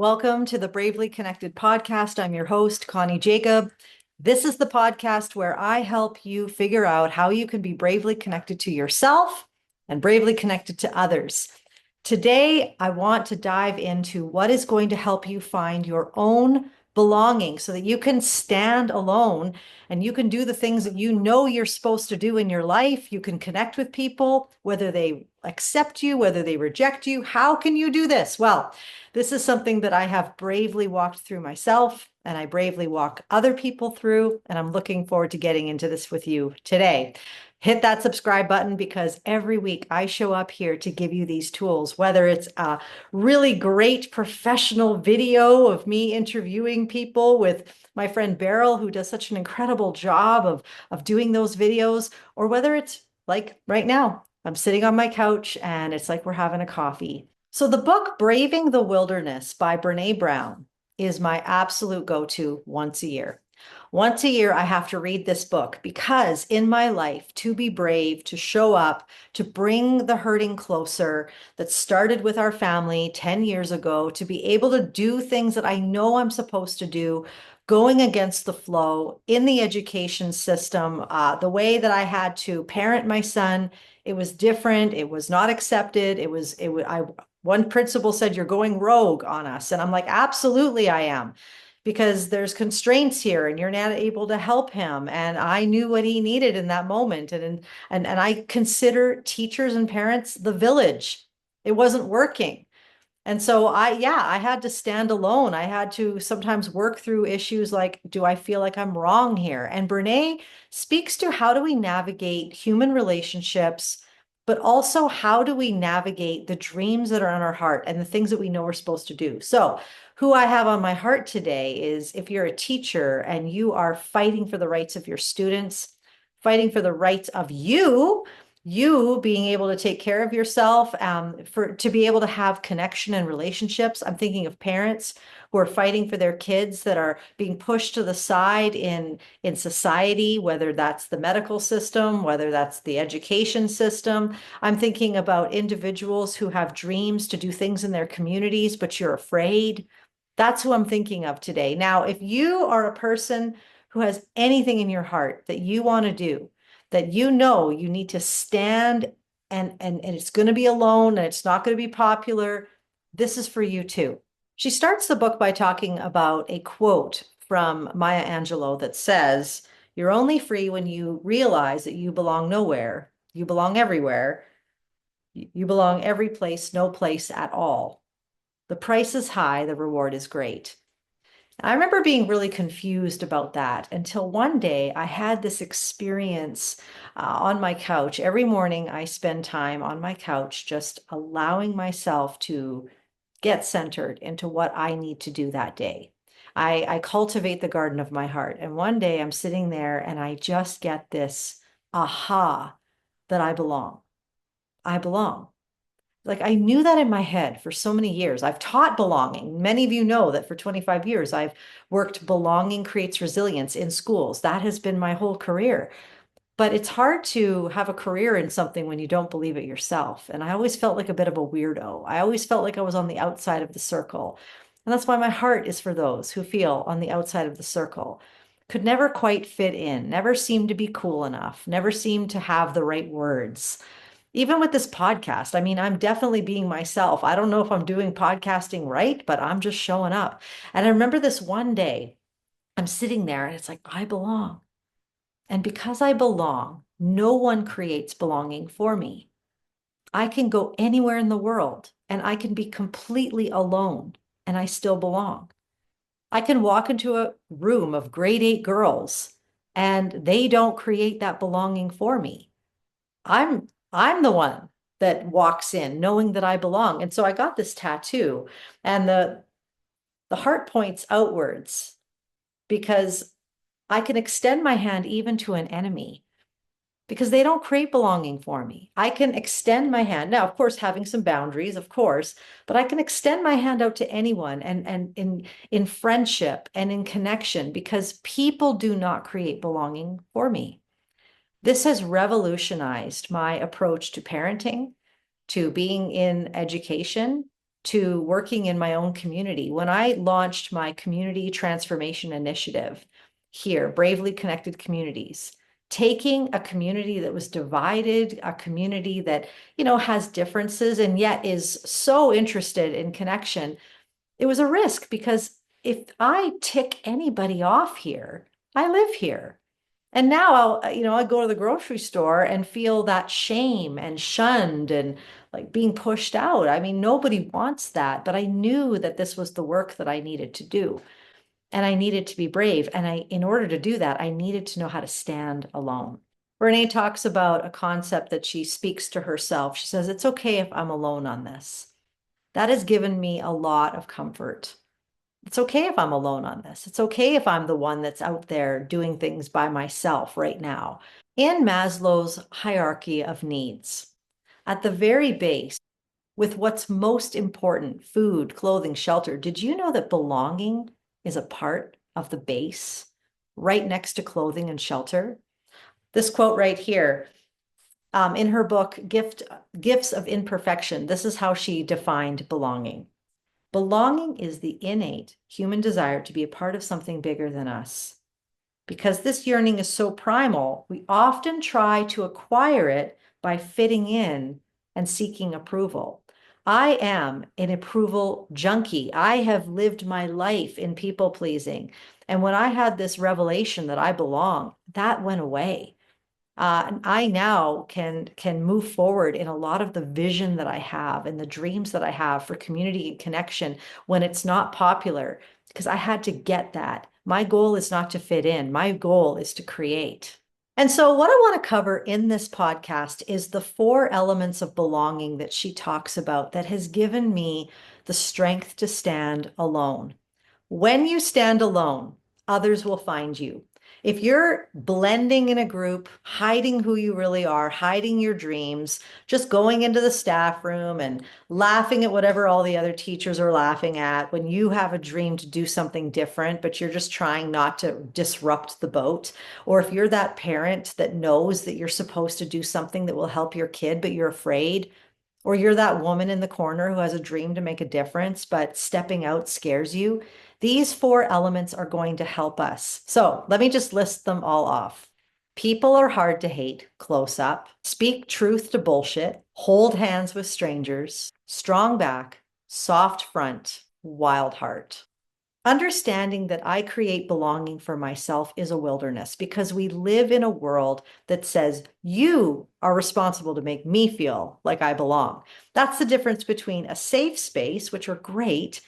Welcome to the Bravely Connected podcast. I'm your host, Connie Jakab. This is the podcast where I help you figure out how you can be bravely connected to yourself and bravely connected to others. Today, I want to dive into what is going to help you find your own belonging so that you can stand alone and you can do the things that you know you're supposed to do in your life. You can connect with people, whether they accept you, whether they reject you. How can you do this? Well, this is something that I have bravely walked through myself, and I bravely walk other people through, and I'm looking forward to getting into this with you today. Hit that subscribe button because every week I show up here to give you these tools, whether it's a really great professional video of me interviewing people with my friend Beryl, who does such an incredible job of doing those videos, or whether it's like right now, I'm sitting on my couch and it's like we're having a coffee. So the book Braving the Wilderness by Brené Brown is my absolute go-to once a year. Once a year, I have to read this book because in my life, to be brave, to show up, to bring the hurting closer, that started with our family 10 years ago, to be able to do things that I know I'm supposed to do, going against the flow in the education system, the way that I had to parent my son, it was different. It was not accepted. One principal said, "You're going rogue on us." And I'm like, absolutely, I am, because there's constraints here and you're not able to help him. And I knew what he needed in that moment. And I consider teachers and parents the village. It wasn't working. And so I had to stand alone. I had to sometimes work through issues like, do I feel like I'm wrong here? And Brené speaks to how do we navigate human relationships, but also how do we navigate the dreams that are on our heart and the things that we know we're supposed to do. So who I have on my heart today is if you're a teacher and you are fighting for the rights of your students, fighting for the rights of you being able to take care of yourself, to be able to have connection and relationships. I'm thinking of parents who are fighting for their kids that are being pushed to the side in society, whether that's the medical system, whether that's the education system. I'm thinking about individuals who have dreams to do things in their communities, but you're afraid. That's who I'm thinking of today. Now, if you are a person who has anything in your heart that you want to do, that you know you need to stand and it's going to be alone and it's not going to be popular, this is for you too. She starts the book by talking about a quote from Maya Angelou that says, "You're only free when you realize that you belong nowhere. You belong everywhere. You belong every place, no place at all. The price is high, the reward is great." I remember being really confused about that until one day I had this experience on my couch. Every morning I spend time on my couch just allowing myself to get centered into what I need to do that day. I cultivate the garden of my heart. And one day I'm sitting there and I just get this aha that I belong. I belong. Like I knew that in my head for so many years. I've taught belonging. Many of you know that for 25 years, I've worked belonging creates resilience in schools. That has been my whole career. But it's hard to have a career in something when you don't believe it yourself. And I always felt like a bit of a weirdo. I always felt like I was on the outside of the circle. And that's why my heart is for those who feel on the outside of the circle. Could never quite fit in, never seemed to be cool enough, never seemed to have the right words. Even with this podcast, I mean, I'm definitely being myself. I don't know if I'm doing podcasting right, but I'm just showing up. And I remember this one day, I'm sitting there and it's like, I belong. And because I belong, no one creates belonging for me. I can go anywhere in the world and I can be completely alone and I still belong. I can walk into a room of grade 8 girls and they don't create that belonging for me. I'm the one that walks in knowing that I belong. And so I got this tattoo and the heart points outwards because I can extend my hand even to an enemy because they don't create belonging for me. I can extend my hand. Now, of course, having some boundaries, of course, but I can extend my hand out to anyone and in friendship and in connection because people do not create belonging for me. This has revolutionized my approach to parenting, to being in education, to working in my own community. When I launched my community transformation initiative here, Bravely Connected Communities, taking a community that was divided, a community that, has differences and yet is so interested in connection, it was a risk because if I tick anybody off here, I live here. And now I go to the grocery store and feel that shame and shunned and like being pushed out. I mean, nobody wants that, but I knew that this was the work that I needed to do. And I needed to be brave. And in order to do that, I needed to know how to stand alone. Brené talks about a concept that she speaks to herself. She says, it's okay if I'm alone on this. That has given me a lot of comfort. It's okay if I'm alone on this. It's okay if I'm the one that's out there doing things by myself right now. In Maslow's hierarchy of needs, at the very base, with what's most important, food, clothing, shelter, did you know that belonging is a part of the base, right next to clothing and shelter? This quote right here, in her book, Gifts of Imperfection, this is how she defined belonging. Belonging is the innate human desire to be a part of something bigger than us. Because this yearning is so primal, we often try to acquire it by fitting in and seeking approval. I am an approval junkie. I have lived my life in people pleasing. And when I had this revelation that I belong, that went away. I now can move forward in a lot of the vision that I have and the dreams that I have for community and connection when it's not popular, because I had to get that. My goal is not to fit in. My goal is to create. And so, what I want to cover in this podcast is the four elements of belonging that she talks about that has given me the strength to stand alone. When you stand alone, others will find you. If you're blending in a group, hiding who you really are, hiding your dreams, just going into the staff room and laughing at whatever all the other teachers are laughing at, when you have a dream to do something different, but you're just trying not to disrupt the boat, or if you're that parent that knows that you're supposed to do something that will help your kid, but you're afraid, or you're that woman in the corner who has a dream to make a difference, but stepping out scares you. These four elements are going to help us. So let me just list them all off. People are hard to hate, close up. Speak truth to bullshit. Hold hands with strangers. Strong back, soft front, wild heart. Understanding that I create belonging for myself is a wilderness because we live in a world that says you are responsible to make me feel like I belong. That's the difference between a safe space, which are great,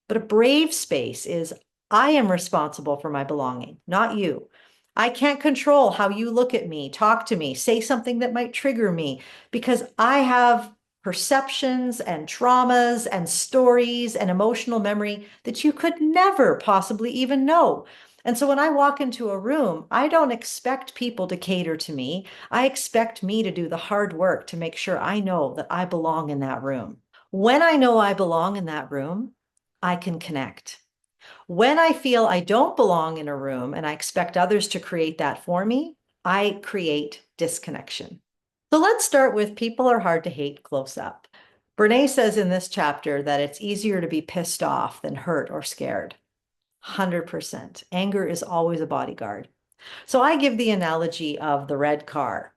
but a brave space is I am responsible for my belonging, not you. I can't control how you look at me, talk to me, say something that might trigger me because I have perceptions and traumas and stories and emotional memory that you could never possibly even know. And so when I walk into a room, I don't expect people to cater to me. I expect me to do the hard work to make sure I know that I belong in that room. When I know I belong in that room, I can connect. When I feel I don't belong in a room and I expect others to create that for me, I create disconnection. So let's start with people are hard to hate close up. Brené says in this chapter that it's easier to be pissed off than hurt or scared. 100%. Anger is always a bodyguard. So I give the analogy of the red car.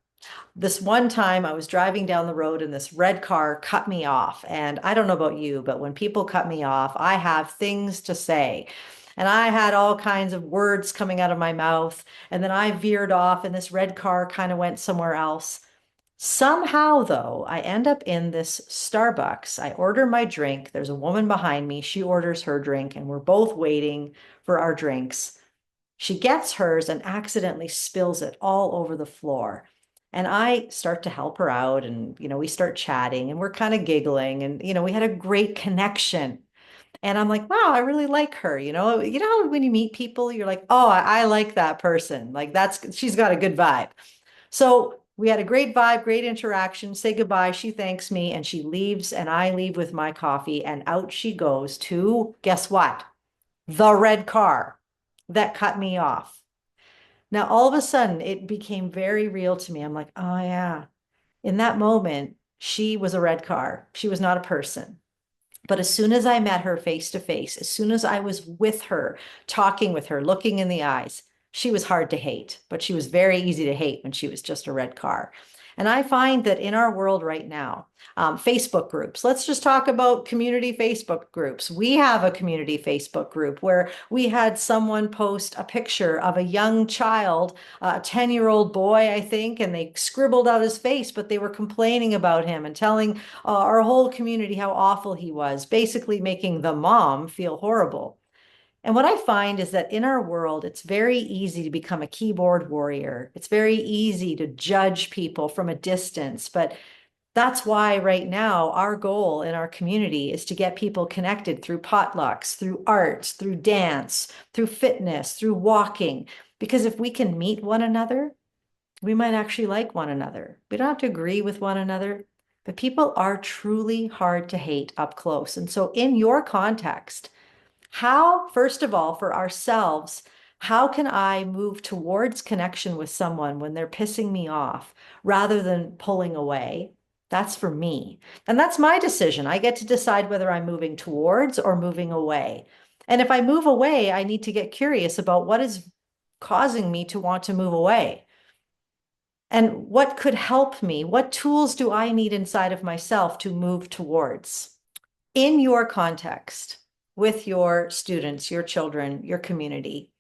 This one time I was driving down the road and this red car cut me off. And I don't know about you, but when people cut me off, I have things to say. And I had all kinds of words coming out of my mouth. And then I veered off and this red car kind of went somewhere else. Somehow, though, I end up in this Starbucks. I order my drink. There's a woman behind me. She orders her drink, and we're both waiting for our drinks. She gets hers and accidentally spills it all over the floor. And I start to help her out, and we start chatting and we're kind of giggling, and we had a great connection. And I'm like, wow, I really like her. How when you meet people, you're like, oh, I like that person. Like she's got a good vibe. So we had a great vibe, great interaction. Say goodbye. She thanks me and she leaves, and I leave with my coffee, and out she goes to, guess what? The red car that cut me off. Now, all of a sudden, it became very real to me. I'm like, oh, yeah. In that moment, she was a red car. She was not a person. But as soon as I met her face to face, as soon as I was with her, talking with her, looking in the eyes, she was hard to hate, but she was very easy to hate when she was just a red car. And I find that in our world right now, Facebook groups, let's just talk about community Facebook groups. We have a community Facebook group where we had someone post a picture of a young child, a 10-year-old boy, I think, and they scribbled out his face, but they were complaining about him and telling our whole community how awful he was, basically making the mom feel horrible. And what I find is that in our world, it's very easy to become a keyboard warrior. It's very easy to judge people from a distance. But that's why right now, our goal in our community is to get people connected through potlucks, through arts, through dance, through fitness, through walking. Because if we can meet one another, we might actually like one another. We don't have to agree with one another, but people are truly hard to hate up close. And so, in your context, how, first of all, for ourselves, how can I move towards connection with someone when they're pissing me off rather than pulling away? That's for me. And that's my decision. I get to decide whether I'm moving towards or moving away. And if I move away, I need to get curious about what is causing me to want to move away. And what could help me? What tools do I need inside of myself to move towards? In your context, with your students, your children, your community,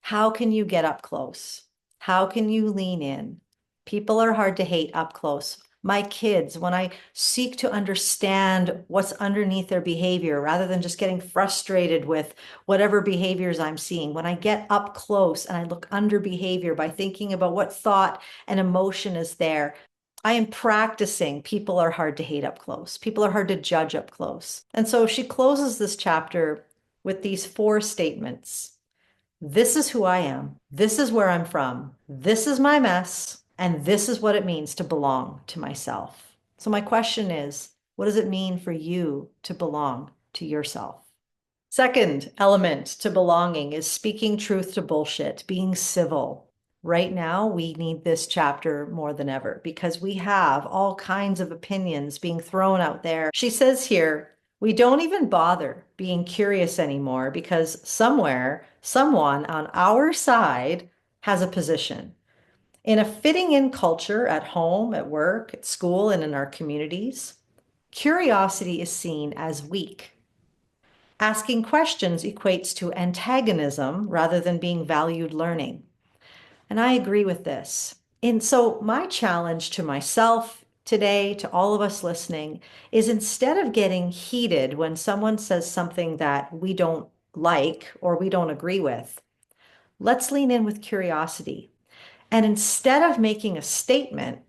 how can you get up close? How can you lean in? People are hard to hate up close. My kids, when I seek to understand what's underneath their behavior, rather than just getting frustrated with whatever behaviors I'm seeing, when I get up close and I look under behavior by thinking about what thought and emotion is there, I am practicing. People are hard to hate up close. People are hard to judge up close. And so she closes this chapter with these 4 statements. This is who I am. This is where I'm from. This is my mess. And this is what it means to belong to myself. So my question is, what does it mean for you to belong to yourself? Second element to belonging is speaking truth to bullshit, being civil. Right now, we need this chapter more than ever because we have all kinds of opinions being thrown out there. She says here, we don't even bother being curious anymore because somewhere, someone on our side has a position. In a fitting in culture at home, at work, at school, and in our communities, curiosity is seen as weak. Asking questions equates to antagonism rather than being valued learning. And I agree with this. And so, my challenge to myself today, to all of us listening, is instead of getting heated when someone says something that we don't like or we don't agree with, let's lean in with curiosity. And instead of making a statement,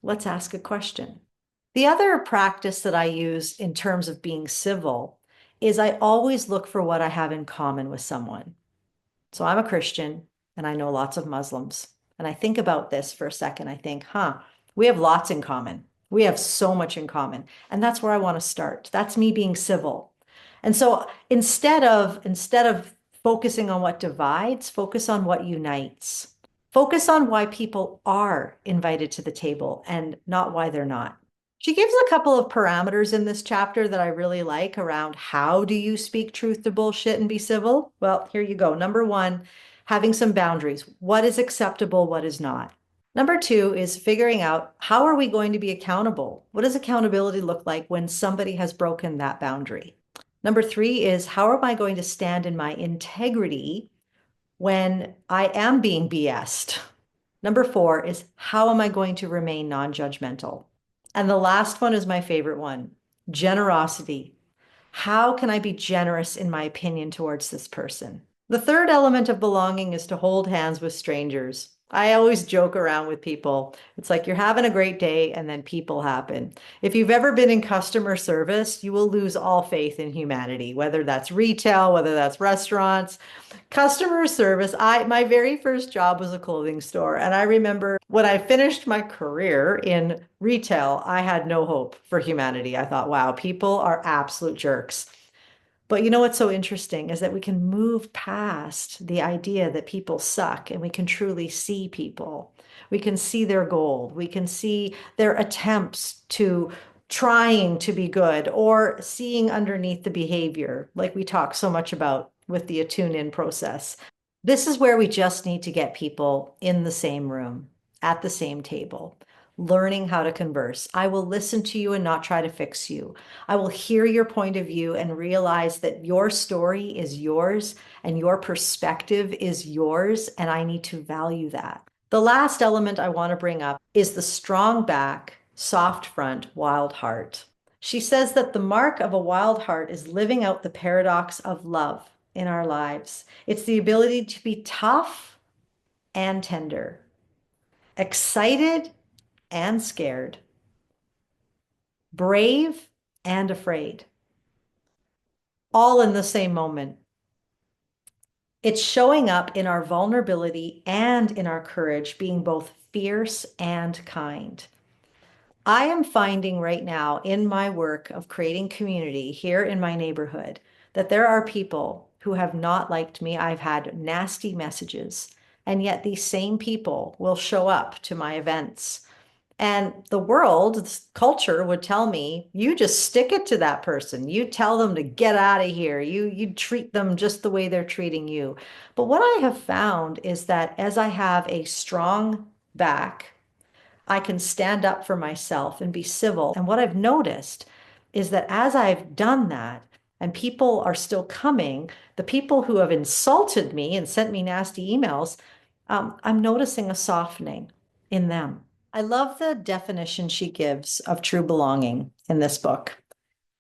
let's ask a question. The other practice that I use in terms of being civil is I always look for what I have in common with someone. So I'm a Christian and I know lots of Muslims. And I think about this for a second. I think, we have lots in common. We have so much in common. And that's where I want to start. That's me being civil. And so instead of focusing on what divides, focus on what unites. Focus on why people are invited to the table and not why they're not. She gives a couple of parameters in this chapter that I really like around how do you speak truth to bullshit and be civil? Well, here you go. Number 1, having some boundaries. What is acceptable? What is not? Number 2 is figuring out how are we going to be accountable? What does accountability look like when somebody has broken that boundary? Number 3 is how am I going to stand in my integrity when I am being BS'd? Number 4 is how am I going to remain non-judgmental? And the last one is my favorite one, generosity. How can I be generous in my opinion towards this person? The third element of belonging is to hold hands with strangers. I always joke around with people. It's like you're having a great day and then people happen. If you've ever been in customer service, you will lose all faith in humanity, whether that's retail, whether that's restaurants. Customer service, my very first job was a clothing store. And I remember when I finished my career in retail, I had no hope for humanity. I thought, wow, people are absolute jerks. But you know what's so interesting is that we can move past the idea that people suck and we can truly see people. We can see their gold. We can see their attempts to trying to be good or seeing underneath the behavior, like we talk so much about with the attune in process. This is where we just need to get people in the same room, at the same table, learning how to converse. I will listen to you and not try to fix you. I will hear your point of view and realize that your story is yours and your perspective is yours, and I need to value that. The last element I want to bring up is the strong back, soft front, wild heart. She says that the mark of a wild heart is living out the paradox of love in our lives. It's the ability to be tough and tender, excited and scared, brave and afraid, all in the same moment. It's showing up in our vulnerability and in our courage, being both fierce and kind. I am finding right now in my work of creating community here in my neighborhood that there are people who have not liked me. I've had nasty messages, and yet these same people will show up to my events. And the world, this culture would tell me, you just stick it to that person. You tell them to get out of here. You treat them just the way they're treating you. But what I have found is that as I have a strong back, I can stand up for myself and be civil. And what I've noticed is that as I've done that, and people are still coming, the people who have insulted me and sent me nasty emails, I'm noticing a softening in them. I love the definition she gives of true belonging in this book.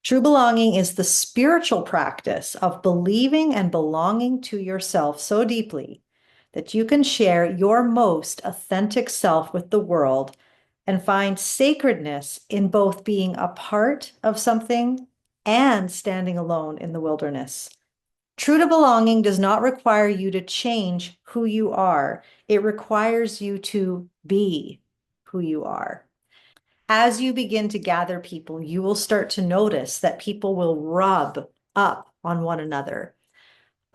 True belonging is the spiritual practice of believing and belonging to yourself so deeply that you can share your most authentic self with the world and find sacredness in both being a part of something and standing alone in the wilderness. True to belonging does not require you to change who you are. It requires you to be who you are. As you begin to gather people, you will start to notice that people will rub up on one another.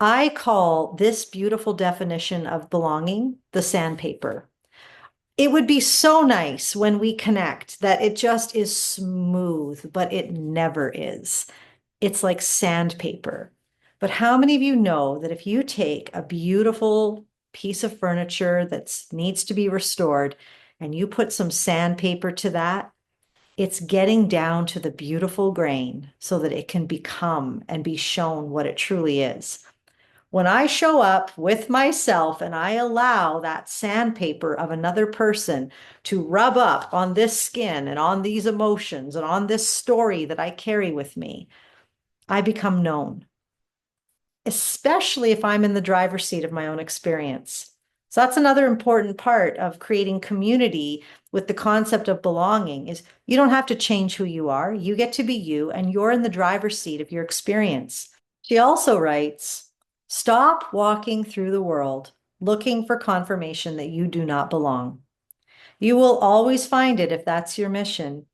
I call this beautiful definition of belonging the sandpaper. It would be so nice when we connect that it just is smooth, but it never is. It's like sandpaper. But how many of you know that if you take a beautiful piece of furniture that needs to be restored and you put some sandpaper to that, it's getting down to the beautiful grain so that it can become and be shown what it truly is. When I show up with myself and I allow that sandpaper of another person to rub up on this skin and on these emotions and on this story that I carry with me, I become known, especially if I'm in the driver's seat of my own experience. So that's another important part of creating community with the concept of belonging is you don't have to change who you are. You get to be you and you're in the driver's seat of your experience. She also writes, stop walking through the world looking for confirmation that you do not belong. You will always find it if that's your mission.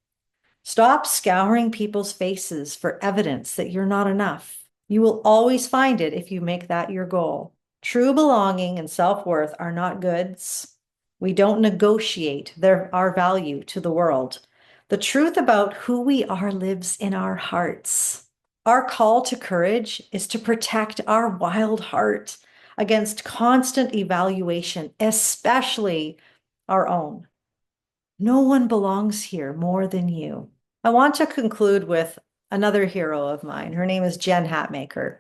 Stop scouring people's faces for evidence that you're not enough. You will always find it if you make that your goal. True belonging and self-worth are not goods. We don't negotiate our value to the world. The truth about who we are lives in our hearts. Our call to courage is to protect our wild heart against constant evaluation, especially our own. No one belongs here more than you. I want to conclude with another hero of mine. Her name is Jen Hatmaker.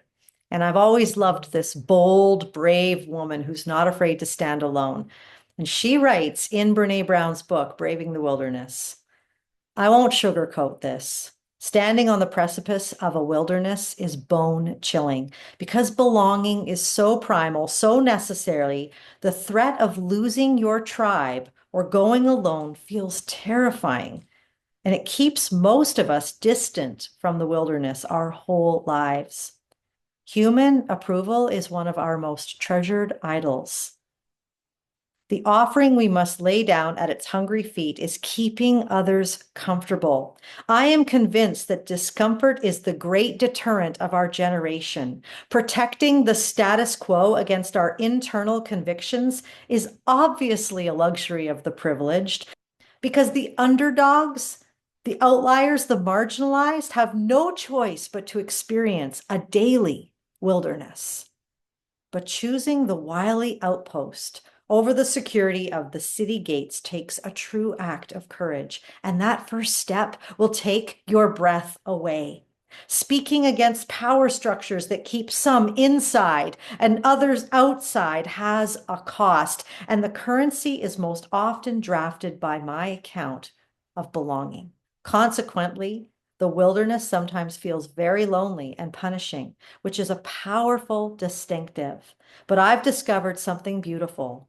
And I've always loved this bold, brave woman who's not afraid to stand alone. And she writes in Brené Brown's book, Braving the Wilderness, I won't sugarcoat this. Standing on the precipice of a wilderness is bone chilling because belonging is so primal, so necessary. The threat of losing your tribe or going alone feels terrifying. And it keeps most of us distant from the wilderness our whole lives. Human approval is one of our most treasured idols. The offering we must lay down at its hungry feet is keeping others comfortable. I am convinced that discomfort is the great deterrent of our generation. Protecting the status quo against our internal convictions is obviously a luxury of the privileged because the underdogs The outliers, the marginalized, have no choice but to experience a daily wilderness. But choosing the wily outpost over the security of the city gates takes a true act of courage. And that first step will take your breath away. Speaking against power structures that keep some inside and others outside has a cost. And the currency is most often drafted by my account of belonging. Consequently, the wilderness sometimes feels very lonely and punishing, which is a powerful distinctive. But I've discovered something beautiful.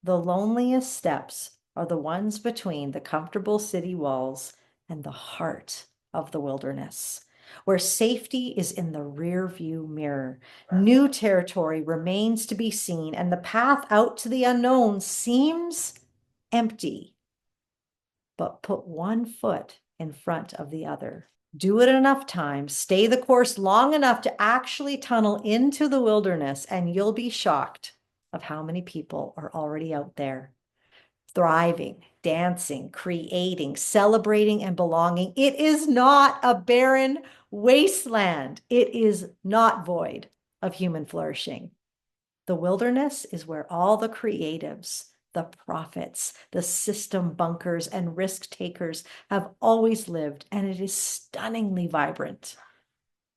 The loneliest steps are the ones between the comfortable city walls and the heart of the wilderness, where safety is in the rear view mirror. New territory remains to be seen, and the path out to the unknown seems empty. But put one foot in front of the other. Do it enough times, stay the course long enough to actually tunnel into the wilderness, and you'll be shocked of how many people are already out there, thriving, dancing, creating, celebrating, and belonging. It is not a barren wasteland. It is not void of human flourishing. The wilderness is where all the creatives, the prophets, the system bunkers, and risk takers have always lived, and it is stunningly vibrant.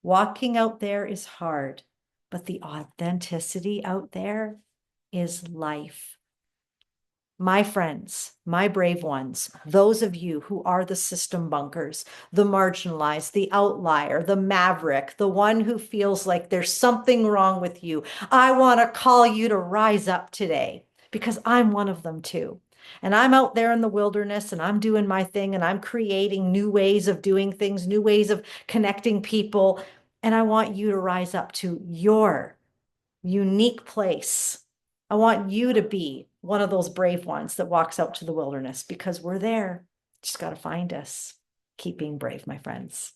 Walking out there is hard, but the authenticity out there is life. My friends, my brave ones, those of you who are the system bunkers, the marginalized, the outlier, the maverick, the one who feels like there's something wrong with you, I want to call you to rise up today because I'm one of them too. And I'm out there in the wilderness and I'm doing my thing and I'm creating new ways of doing things, new ways of connecting people. And I want you to rise up to your unique place. I want you to be one of those brave ones that walks out to the wilderness because we're there. Just got to find us. Keep being brave, my friends.